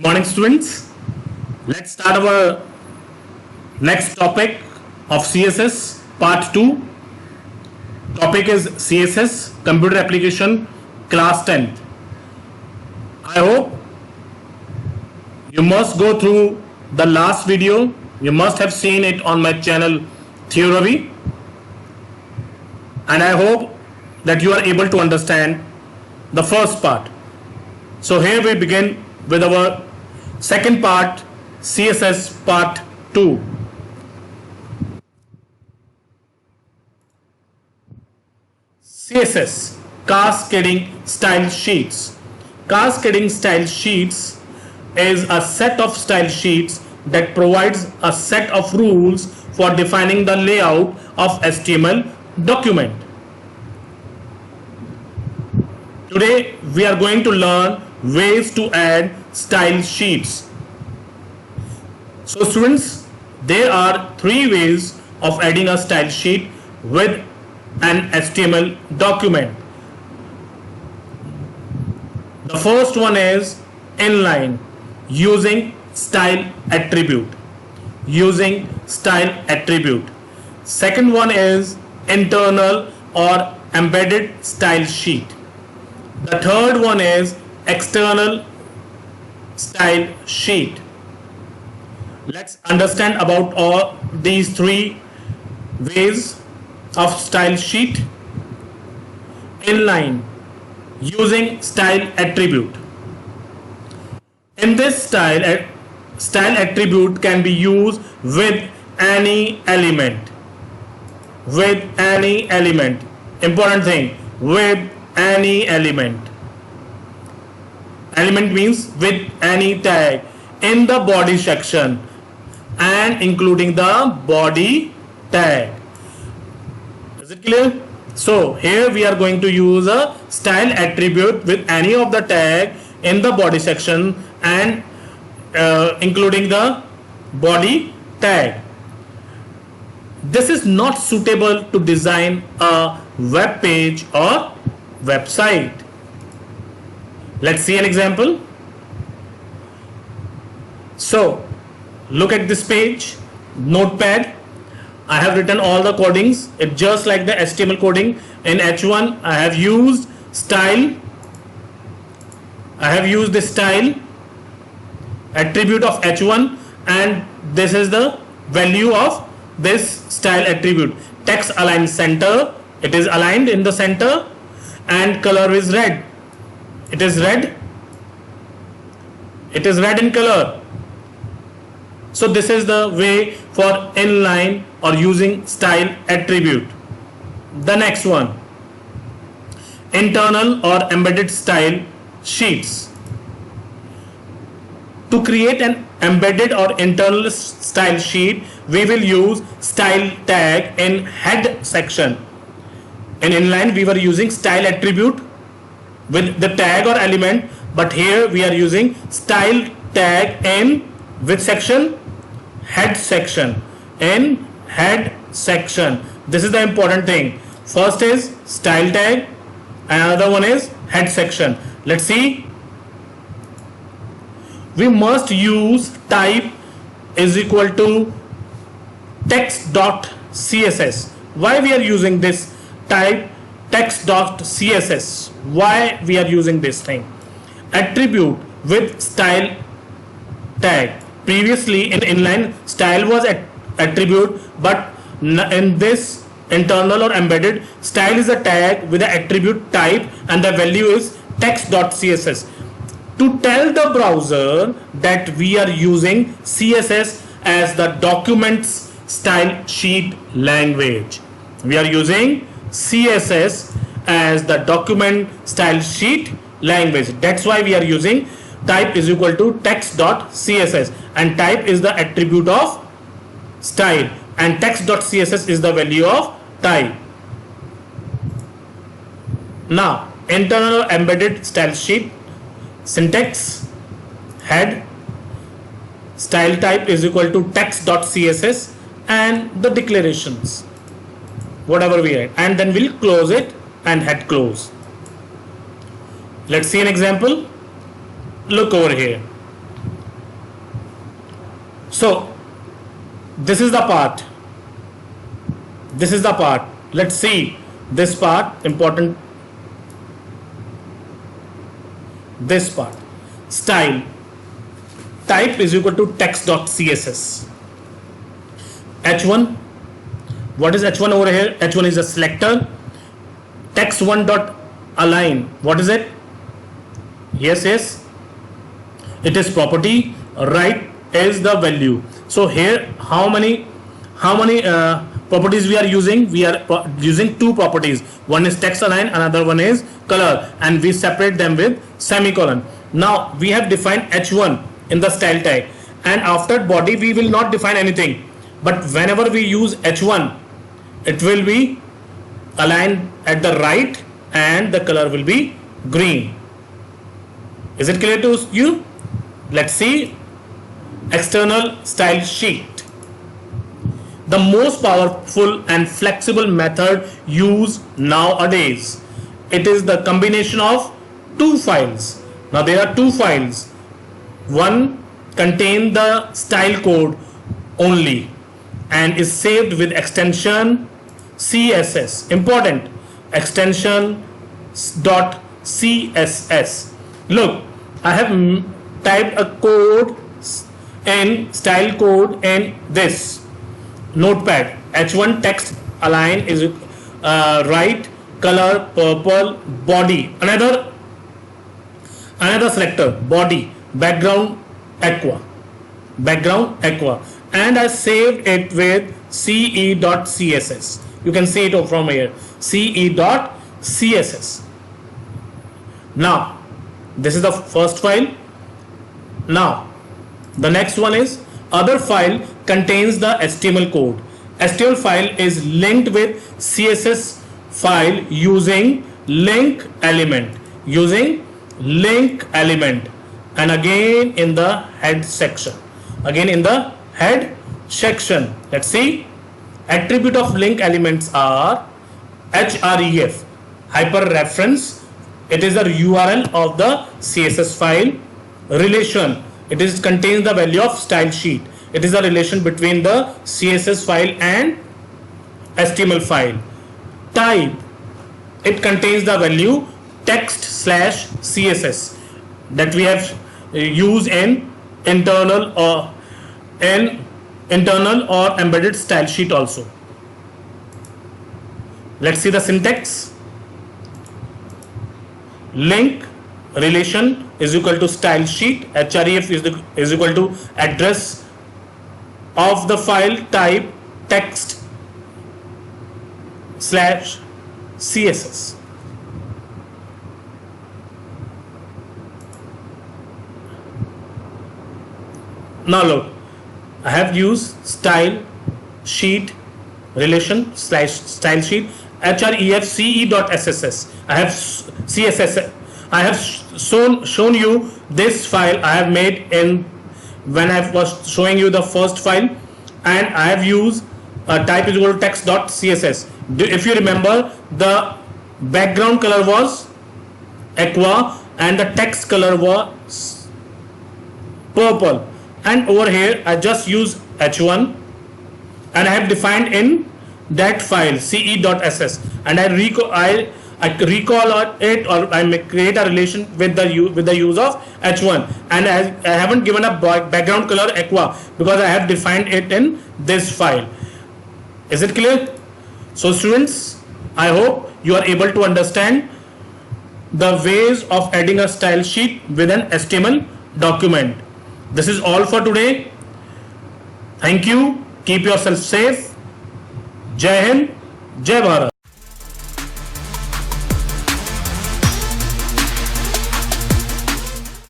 Morning students, let's start our next topic of CSS part 2. Topic is CSS computer application class 10th. I hope you must go through the last video. You must have seen it on my channel Theory, and I hope that you are able to understand the first part. So here we begin with our second part, CSS part 2. CSS, cascading style sheets. Cascading style sheets is a set of style sheets that provides a set of rules for defining the layout of HTML document. Today we are going to learn ways to add style sheets. So students, there are three ways of adding a style sheet with an HTML document. The first one is inline, using style attribute. Second one is internal or embedded style sheet. The third one is external style sheet. Let's understand about all these three ways of style sheet. Inline, using style attribute. In this style attribute can be used with any element. Important thing, with any element. Element means with any tag in the body section and including the body tag. Is it clear? So here we are going to use a style attribute with any of the tag in the body section and including the body tag. This is not suitable to design a web page or website. Let's see an example. So look at this page, notepad. I have written all the codings. It's just like the HTML coding. In H1 I have used style. I have used the style attribute of H1, and this is the value of this style attribute. Text align center. It is aligned in the center, and color is red. It is red in color. So this is the way for inline or using style attribute. The next one, internal or embedded style sheets. To create an embedded or internal style sheet, we will use style tag in head section. In inline we were using style attribute with the tag or element, but here we are using style tag in which section? Head section. In head section. This is the important thing. First is style tag, another one is head section. Let's see. We must use type is equal to text.css. Why we are using this type text.css? Why we are using this thing? Attribute with style tag. Previously in inline, style was attribute, but in this internal or embedded, style is a tag with the attribute type and the value is text.css. To tell the browser that we are using CSS as the document's style sheet language. We are using CSS as the document style sheet language. That's why we are using type is equal to text.css, and type is the attribute of style and text.css is the value of type. Now internal or embedded style sheet. Syntax, head, style type is equal to text.css, and the declarations, whatever we write, and then we'll close it and head close. Let's see an example. Look over here. So this is the part. This is the part. Let's see this part, important. This part. Style. Type is equal to text.css. H1. What is H1 over here? H1 is a selector. Text1 dot align. What is it? Yes. It is property. Right is the value. So here, how many properties we are using? We are using two properties. One is text align, another one is color, and we separate them with semicolon. Now we have defined H1 in the style tag, and after body we will not define anything. But whenever we use H1, it will be aligned at the right and the color will be green. Is it clear to you? Let's see external style sheet. The most powerful and flexible method used nowadays. It is the combination of two files. Now there are two files. One contains the style code only and is saved with extension CSS. Important, extension .css. Look, I have typed a code in style code in this notepad. H1 text align is right, color purple, body, another selector, body, background aqua, and I saved it with ce.css. You can see it from here, ce.css. Now this is the first file. Now the next one is other file contains the HTML code. HTML file is linked with CSS file using link element, and again in the head section. Let's see. Attribute of link elements are href, hyperreference. It is the URL of the CSS file. Relation, it is contains the value of style sheet. It is a relation between the CSS file and HTML file. Type, it contains the value text/CSS that we have used in internal or embedded style sheet also. Let's see the syntax. Link relation is equal to style sheet. Href is equal to address of the file type text/CSS. Now look, I have used style sheet relation/style sheet href ce.sss. I have CSS. I have shown you this file I have made in when I was showing you the first file, and I have used type is equal to text.css. If you remember, the background color was aqua and the text color was purple, and over here I just use H1 and I have defined in that file ce.ss, and I recall it, or I may create a relation with the use of H1, and I haven't given a background color aqua because I have defined it in this file. Is it clear? So students, I hope you are able to understand the ways of adding a style sheet with an HTML document. This is all for today. Thank you. Keep yourself safe. Jai Hind, Jai Bharat.